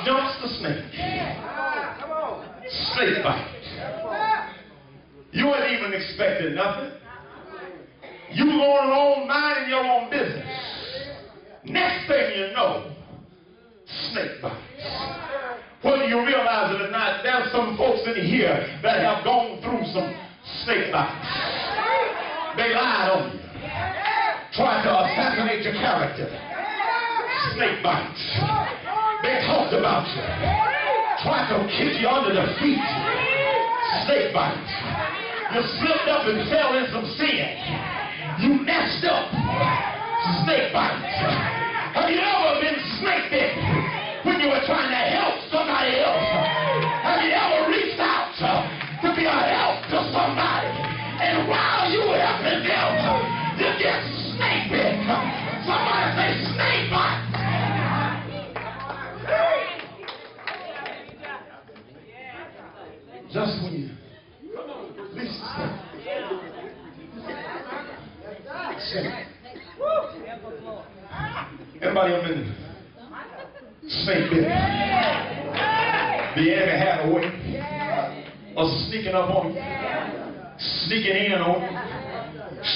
Out jumps the snake. Snake bite. You weren't even expecting nothing. You were going along minding your own business. Next thing you know, snake bite. Whether you realize it or not, there's some folks in here that have gone through some snake bites. They lied on you. Tried to assassinate your character. Snake bites. They talked about you. Tried to kick you under the feet. Snake bites. You slipped up and fell in some sin. You messed up. Snake bites. Have you ever been snake bit when you were trying to help somebody else? Have you ever reached out to be a help to somebody? And while you were helping them, you get snake bit. Somebody say snake bite. Just when you least expect. Everybody have been snake bit. The enemy had a way of sneaking up on you, sneaking in on you,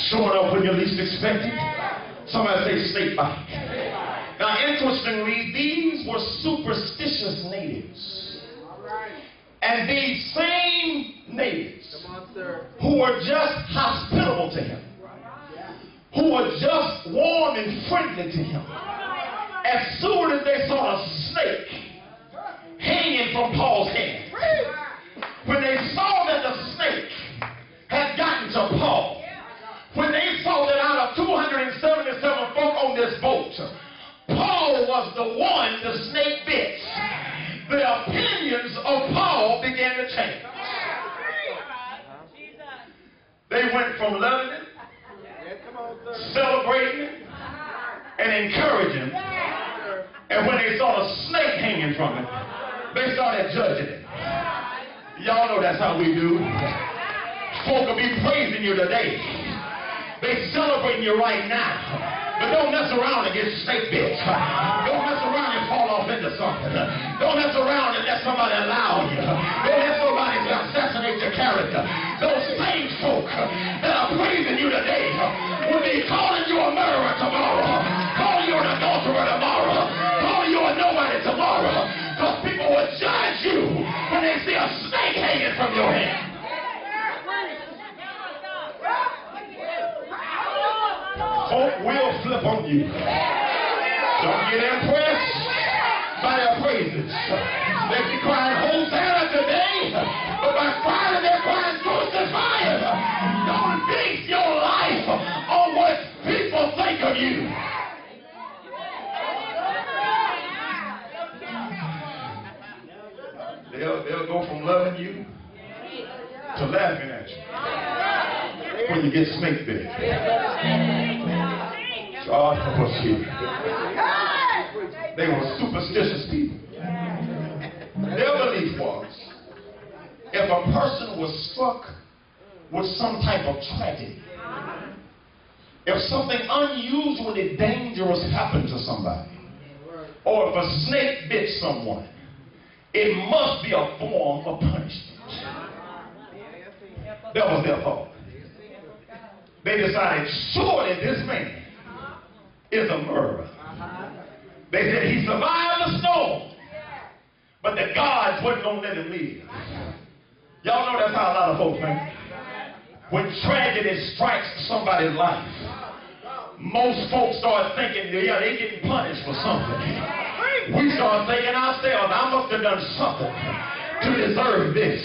showing up when you least expect it. Somebody say snake bite. Now, interestingly, these were superstitious natives. And these same natives who were just hospitable to him, who were just warm and friendly to him, as soon as they saw a snake hanging from Paul's hand, when they saw that the snake had gotten to Paul, when they saw that out of 277 folk on this boat, Paul was the one the snake bit, the opinions of Paul began to change. They went from loving it, celebrating it, and encouraging it. And when they saw a snake hanging from it, they started judging it. Y'all know that's how we do. Folk will be praising you today. They celebrating you right now. But don't mess around and get snake bit. Don't mess around and fall off into something. Don't mess around and let somebody allow you. Don't let somebody assassinate your character. Those same folk that are praising you today will be calling you a murderer tomorrow, calling you an adulterer tomorrow, calling you a nobody tomorrow. Because people will judge you when they see a snake hanging from your hand. Folk will flip on you. Don't get impressed by their praises. They be crying Hosanna today, but by Friday they're crying crucify him. Don't base your life on what people think of you. They'll go from loving you to laughing at you when you get snake bit. God help us here. They were superstitious people. Their belief was, if a person was struck with some type of tragedy, if something unusually dangerous happened to somebody, or if a snake bit someone, it must be a form of punishment. That was their thought. They decided, surely this man is a murderer. They said he survived the storm, but the gods wasn't going to let him live. Y'all know that's how a lot of folks think. When tragedy strikes somebody's life, most folks start thinking, yeah, they're getting punished for something. We start thinking ourselves, I must have done something to deserve this.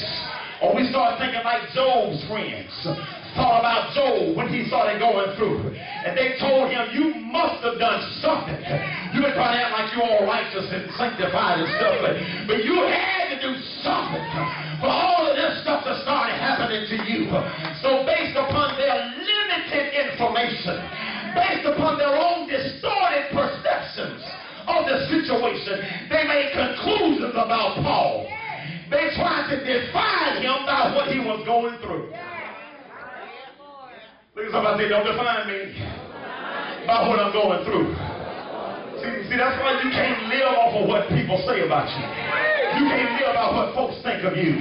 Or we start thinking like Job's friends thought about Job when he started going through. And they told him, you must have done something. You were trying to act like you're all righteous and sanctified and stuff, but you had to do something for all of this stuff that started happening to you. So based upon their limited information, based upon their own distorted perceptions of the situation, they made conclusions about Paul. They tried to define him by what he was going through. Look at somebody say, don't define me by what I'm going through. See, that's why you can't live off of what people say about you. You can't live off what folks think of you.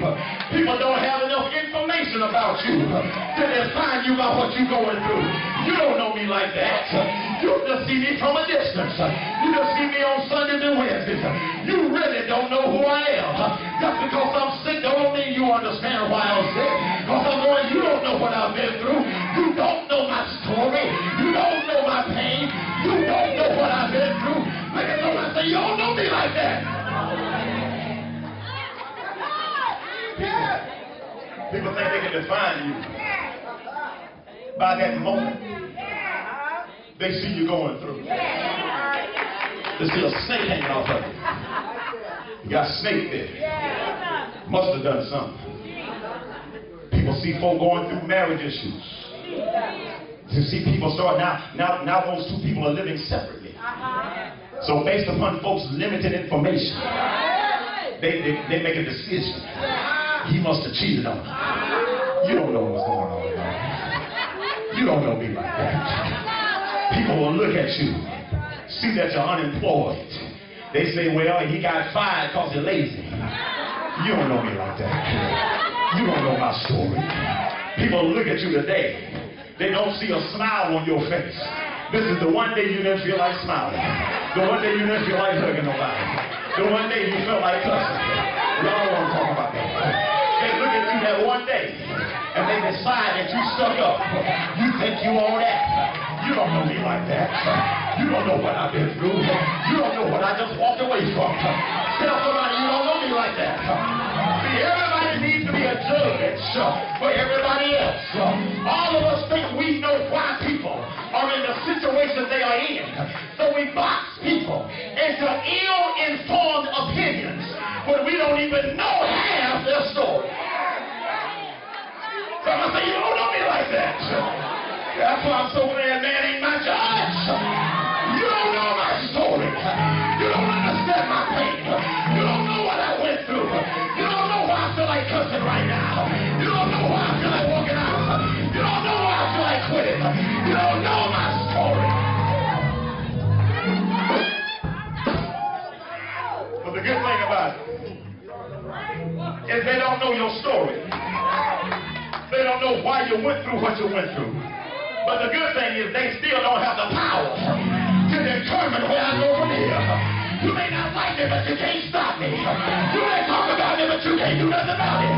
People don't have enough information about you to define you by what you're going through. You don't know me like that. You just see me from a distance. You just see me on Sundays and Wednesdays. You really don't know who I am. Just because I'm sick don't mean you understand why I'm sick. Because I'm going, you don't know what I've been through. You don't know my story. You don't know my pain. You don't know what I've been through. Look at somebody say, you don't know me like that. People think they can define you by that moment they see you going through. They see a snake hanging off of you. You got a snake there. Must have done something. People see folk going through marriage issues. You see people start now those two people are living separately. So based upon folks' limited information, they make a decision. He must have cheated on her. You don't know what's going on. You don't know me like that. People will look at you, see that you're unemployed. They say, well, he got fired because he's lazy. You don't know me like that. You don't know my story. People look at you today. They don't see a smile on your face. This is the one day you didn't feel like smiling. The one day you didn't feel like hugging nobody. The one day you felt like cussing. Y'all don't want to talk about that. They look at you that one day, and they decide that you stuck up. You think you all that. You don't know me like that. You don't know what I've been through. You don't know what I just walked away from. Tell somebody you don't know me like that. See, everybody needs to be a judge for everybody else. All of us think we know why people are in the situation they are in. So we box people into ill-informed opinions when we don't even know half their story. Somebody say, you don't know me like that. That's why I'm so glad man ain't my judge. You don't know my story. You don't understand my pain. You don't know what I went through. You don't know why I feel like cussing right now. You don't know why I feel like walking out. You don't know why I feel like quitting. You don't know my story. But the good thing about it is they don't know your story. They don't know why you went through what you went through. But the good thing is they still don't have the power to determine where I go from here. You may not like it, but you can't stop me. You may talk about it, but you can't do nothing about it.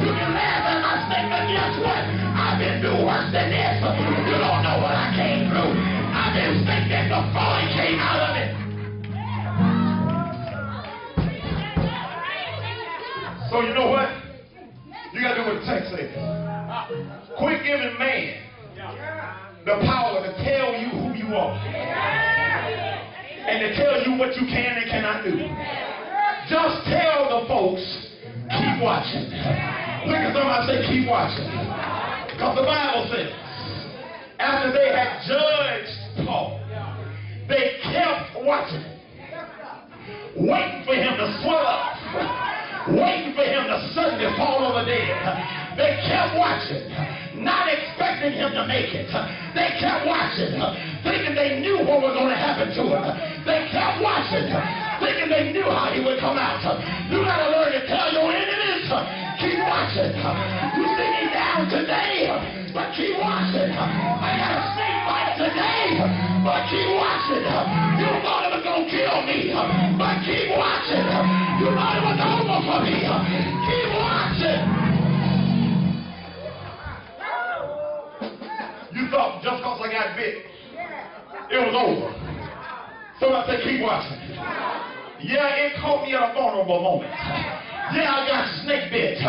You can laugh at my statement, guess what? I've been through worse than this. You don't know what I came through. I've been thinking before I came out of it. So you know what? You got to do what the text says. Quit giving man the power to tell you who you are and to tell you what you can and cannot do. Just tell the folks, keep watching. Look at somebody say, keep watching. Because the Bible says, after they had judged Paul, they kept watching, waiting for him to swell up, waiting for him to suddenly fall over dead. They kept watching, not expecting him to make it. They kept watching, thinking they knew what was going to happen to him. They kept watching, thinking they knew how he would come out. You got to learn to tell your enemies, keep watching. You see me down today, but keep watching. I got a snake bite today, but keep watching. You thought it was going to kill me, but keep watching. You thought it was over for me. Keep watching. You thought just because I got bit, it was over. So I said, keep watching. Yeah, it caught me at a vulnerable moment. Yeah, I got snake bit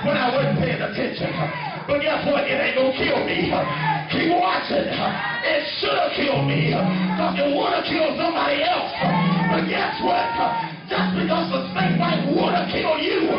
when I wasn't paying attention. But guess what? It ain't going to kill me. Keep watching. It should have killed me. Because it would have killed somebody else. But guess what? Just because the snake bite would have killed you,